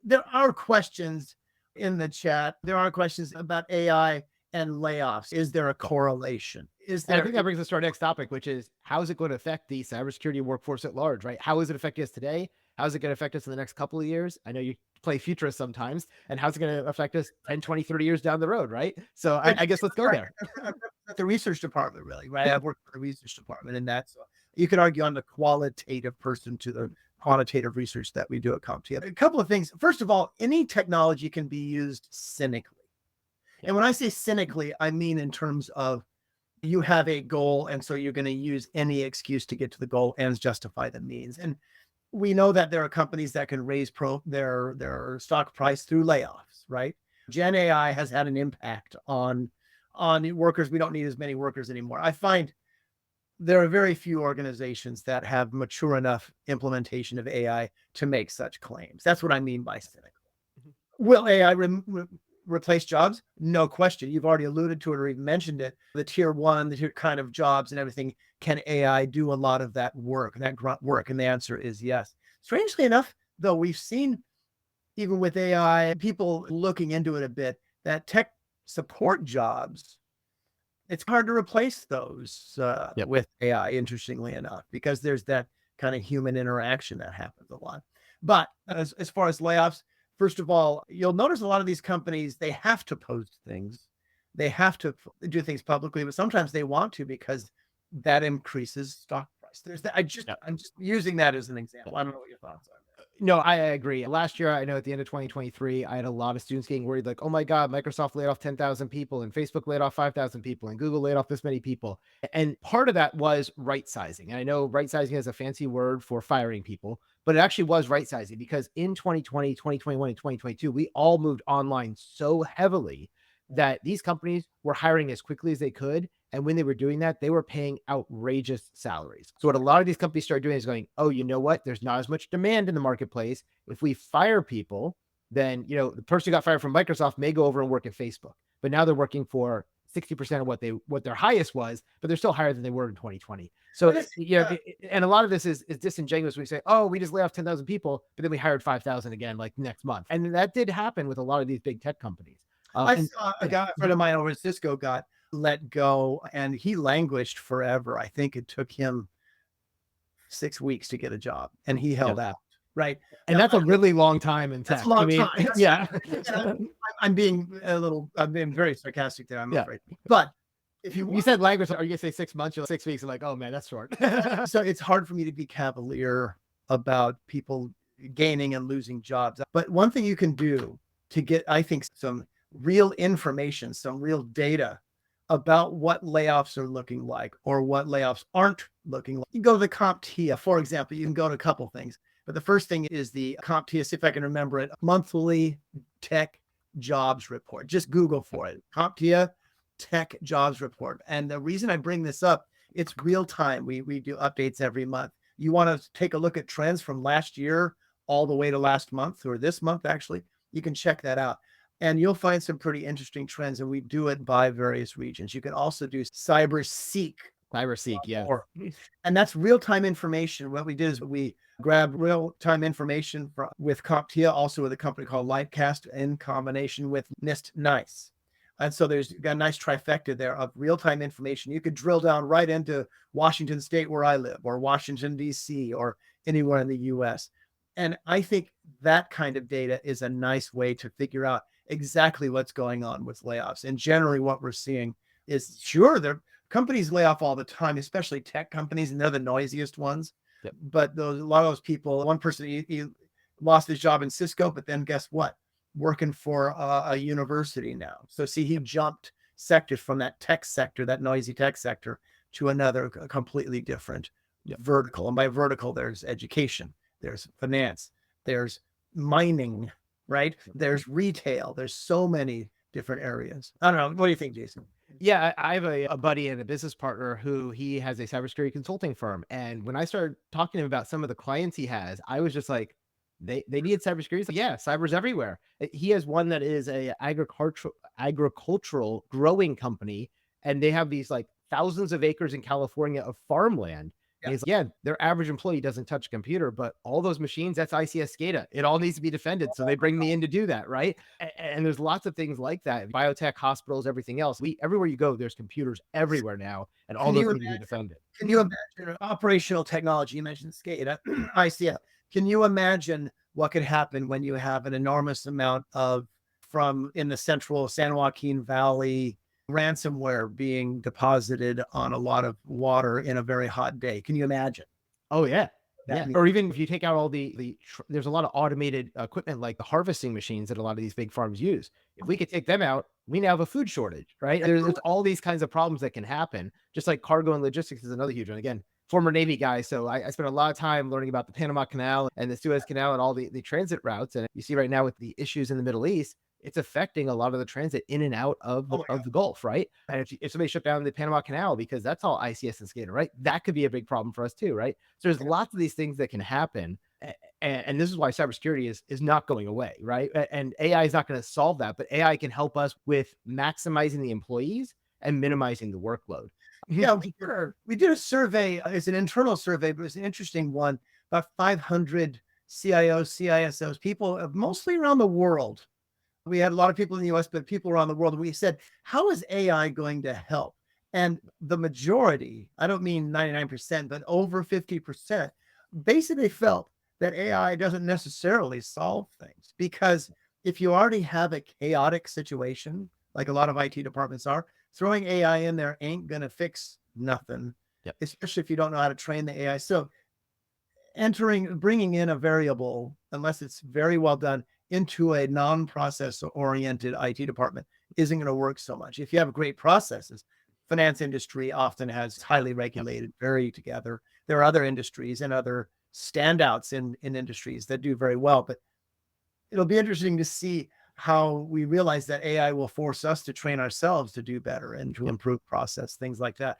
there are questions in the chat. There are questions about AI and layoffs. Is there a correlation? And I think that brings us to our next topic, which is how is it going to affect the cybersecurity workforce at large, right? How is it affecting us today? How is it going to affect us in the next couple of years? I know you play futurist sometimes. And how's it going to affect us 10, 20, 30 years down the road, right? So I guess let's go there. The research department, really, right? I've worked for the research department, and that's, you could argue I'm the qualitative person to the quantitative research that we do at CompTIA. A couple of things. First of all, any technology can be used cynically. And when I say cynically, I mean in terms of you have a goal, and so you're going to use any excuse to get to the goal and justify the means. And we know that there are companies that can raise their stock price through layoffs, right? Gen AI has had an impact on workers. We don't need as many workers anymore. I find there are very few organizations that have mature enough implementation of AI to make such claims. That's what I mean by cynical. Will AI replace jobs? No question. You've already alluded to it or even mentioned it. The tier one, the tier kind of jobs and everything. Can AI do a lot of that work, that grunt work? And the answer is yes. Strangely enough, though, we've seen, even with AI, people looking into it a bit, that tech support jobs, it's hard to replace those with AI, interestingly enough, because there's that kind of human interaction that happens a lot. But as far as layoffs, first of all, you'll notice a lot of these companies, they have to post things. They have to do things publicly, but sometimes they want to because that increases stock price. There's that. I'm just using that as an example. I don't know what your thoughts are. No, I agree. Last year, I know at the end of 2023, I had a lot of students getting worried, like, oh my God, Microsoft laid off 10,000 people and Facebook laid off 5,000 people and Google laid off this many people. And part of that was right sizing. And I know right sizing is a fancy word for firing people, but it actually was right sizing because in 2020, 2021, and 2022, we all moved online so heavily that these companies were hiring as quickly as they could. And when they were doing that, they were paying outrageous salaries. So what a lot of these companies started doing is going, oh, you know what? There's not as much demand in the marketplace. If we fire people, then, you know, the person who got fired from Microsoft may go over and work at Facebook, but now they're working for 60% of what their highest was, but they're still higher than they were in 2020. So, and a lot of this is disingenuous. We say, oh, we just lay off 10,000 people, but then we hired 5,000 again, like next month. And that did happen with a lot of these big tech companies. I saw a friend of mine over at Cisco got let go and he languished forever. I think it took him 6 weeks to get a job and he held out. Right. And that's a really long time in tech. That's a long time. Yeah. I'm being very sarcastic there, I'm afraid. But if you said language, are you gonna say 6 months? You're like 6 weeks. I'm like, oh man, that's short. So it's hard for me to be cavalier about people gaining and losing jobs. But one thing you can do to get, I think, some real information, some real data about what layoffs are looking like or what layoffs aren't looking like. You go to the CompTIA, for example. You can go to a couple things. But the first thing is the CompTIA, see if I can remember it, monthly tech jobs report. Just Google for it. CompTIA tech jobs report. And the reason I bring this up, it's real time. We do updates every month. You want to take a look at trends from last year all the way to last month or this month, actually. You can check that out. And you'll find some pretty interesting trends, and we do it by various regions. You can also do CyberSeek. Yeah. And that's real-time information. What we did is we grab real-time information with CompTIA, also with a company called Lightcast in combination with NIST NICE. And so there's got a nice trifecta there of real-time information. You could drill down right into Washington State, where I live, or Washington, D.C., or anywhere in the U.S. And I think that kind of data is a nice way to figure out exactly what's going on with layoffs. And generally what we're seeing is, sure, there companies lay off all the time, especially tech companies, and they're the noisiest ones. Yep. But a lot of those people, one person, he lost his job in Cisco, but then guess what? Working for a university now. So see, he jumped sectors from that tech sector, that noisy tech sector, to another completely different vertical. And by vertical, there's education, there's finance, there's mining, right? There's retail. There's so many different areas. I don't know. What do you think, Jason? Yeah, I have a buddy and a business partner who he has a cybersecurity consulting firm. And when I started talking to him about some of the clients he has, I was just like, they need cybersecurity. Like, yeah, cyber's everywhere. He has one that is a agricultural growing company, and they have these like thousands of acres in California of farmland. And he's like, yeah, their average employee doesn't touch a computer, but all those machines, that's ICS SCADA. It all needs to be defended. So they bring me in to do that, right? And there's lots of things like that. Biotech, hospitals, everything else. Everywhere you go, there's computers everywhere now, and all Can those you need to be defended. Can you imagine operational technology? You mentioned SCADA, ICF. Can you imagine what could happen when you have an enormous amount of from in the central San Joaquin Valley ransomware being deposited on a lot of water in a very hot day? Can you imagine Oh yeah. that? Yeah. Or even if you take out all there's a lot of automated equipment like the harvesting machines that a lot of these big farms use. If we could take them out, we now have a food shortage, right? There's all these kinds of problems that can happen. Just like cargo and logistics is another huge one. Again, former Navy guy. So I spent a lot of time learning about the Panama Canal and the Suez Canal and all the transit routes. And you see right now with the issues in the Middle East, it's affecting a lot of the transit in and out of Oh my of the Gulf, right? And if somebody shut down the Panama Canal because that's all ICS and SCADA, right? That could be a big problem for us too, right? So there's lots of these things that can happen. And this is why cybersecurity is not going away, right? And AI is not going to solve that, but AI can help us with maximizing the employees and minimizing the workload. Yeah, we did a survey. It's an internal survey, but it's an interesting one. About 500 CIOs, CISOs, people mostly around the world. We had a lot of people in the US, but people around the world. We said, how is AI going to help? And the majority, I don't mean 99%, but over 50% basically felt that AI doesn't necessarily solve things because if you already have a chaotic situation, like a lot of IT departments are, throwing AI in there ain't going to fix nothing, Yep. especially if you don't know how to train the AI. So bringing in a variable, unless it's very well done, into a non-process oriented IT department isn't going to work so much. If you have great processes, finance industry often has highly regulated, very together. There are other industries and other standouts in industries that do very well, but it'll be interesting to see how we realize that AI will force us to train ourselves to do better and to improve process, things like that.